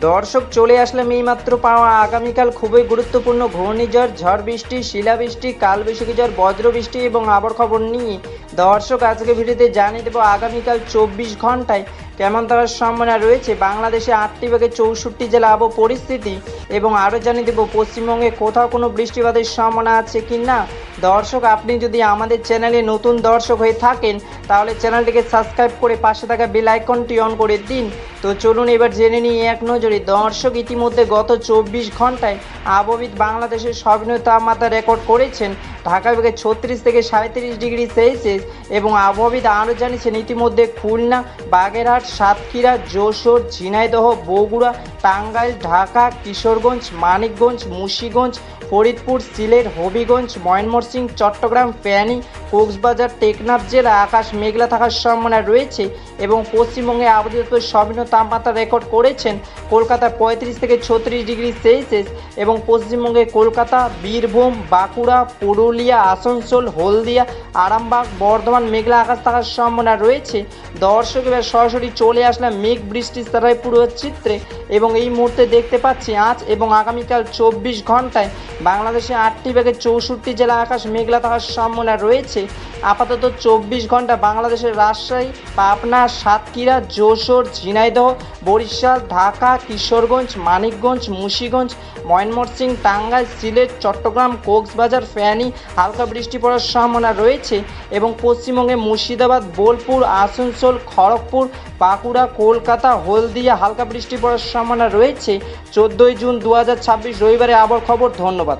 দর্শক চলে আসলাম এইমাত্র পাওয়া আগামীকাল খুবই গুরুত্বপূর্ণ ঘূর্ণিঝড়, ঝড় বৃষ্টি, শিলাবৃষ্টি, কালবৈশাখী ঝড়, বজ্রবৃষ্টি এবং আবহাওয়ার খবর নিয়ে। দর্শক আজকে ভিডিওতে জানিয়ে দেবো আগামীকাল 24 ঘন্টায় কেমন তার সম্ভাবনা রয়েছে বাংলাদেশে 8টি ভাগে 64 জেলা আবহাওয়া পরিস্থিতি, এবং আরও জানিয়ে দেবো পশ্চিমবঙ্গে কোথাও কোনো বৃষ্টিপাতের সম্ভাবনা আছে কি না। দর্শক আপনি যদি আমাদের চ্যানেলে নতুন দর্শক হয়ে থাকেন তাহলে চ্যানেলটিকে সাবস্ক্রাইব করে পাশে থাকা বেল আইকনটি অন করে দিন। তো চলুন এবার জেনে নিই এক নজরে। দর্শক ইতিমধ্যে গত 24 ঘন্টায় আবহবিদ বাংলাদেশের সর্বনিম্ন তাপমাত্রা রেকর্ড করেছেন ঢাকা বিভাগে 36 থেকে 37 ডিগ্রি সেলসিয়াস, এবং আবহবিদ আরও জানিয়েছেন ইতিমধ্যে খুলনা, বাগেরহাট, সাতক্ষীরা, যশোর, ঝিনাইদহ, বগুড়া, টাঙ্গাইল, ঢাকা, কিশোরগঞ্জ, মানিকগঞ্জ, মুন্সিগঞ্জ, ফরিদপুর, সিলেট, হবিগঞ্জ, ময়মনসিংহ, চট্টগ্রাম, ফেনী, কক্সবাজার, টেকনাফ জেলা আকাশ মেঘলা থাকার সম্ভাবনা রয়েছে, এবং পশ্চিমবঙ্গে আবহাওয়া দপ্তর সর্বনিম্ন তাপমাত্রা রেকর্ড করেছেন কলকাতা 35 থেকে 36 ডিগ্রি সেলসিয়াস, এবং পশ্চিমবঙ্গে কলকাতা, বীরভূম, বাঁকুড়া, পুরুলিয়া, আসানসোল, হলদিয়া, আরামবাগ, বর্ধমান মেঘলা আকাশ থাকার সম্ভাবনা রয়েছে। দর্শক এবার সরাসরি চলে আসলাম মেঘ বৃষ্টি ছাড়াই পুরো চিত্রে, এবং এই মুহূর্তে দেখতে পাচ্ছি আজ এবং আগামীকাল 24 ঘন্টায় বাংলাদেশে 8টি ভাগে 64 জেলা আকাশ মেঘলা থাকার সম্ভাবনা রয়েছে। আপাতত 24 ঘন্টা বাংলাদেশের রাজশাহী, পাবনা, সাতক্ষীরা, যশোর, ঝিনাইদহ, বরিশাল, ঢাকা, কিশোরগঞ্জ, মানিকগঞ্জ, মুন্সিগঞ্জ, ময়মনসিংহ, টাঙ্গাইল, সিলেট, চট্টগ্রাম, কক্সবাজার, ফেনী হালকা বৃষ্টি পড়ার সম্ভাবনা রয়েছে, এবং পশ্চিমবঙ্গে মুর্শিদাবাদ, বোলপুর, আসানসোল, খড়গপুর, বাঁকুড়া, কলকাতা, হলদিয়া হালকা বৃষ্টি পড়ার সম্ভাবনা রয়েছে। 14 জুন 2026 রবিবারে আবহাওয়ার খবর। ধন্যবাদ।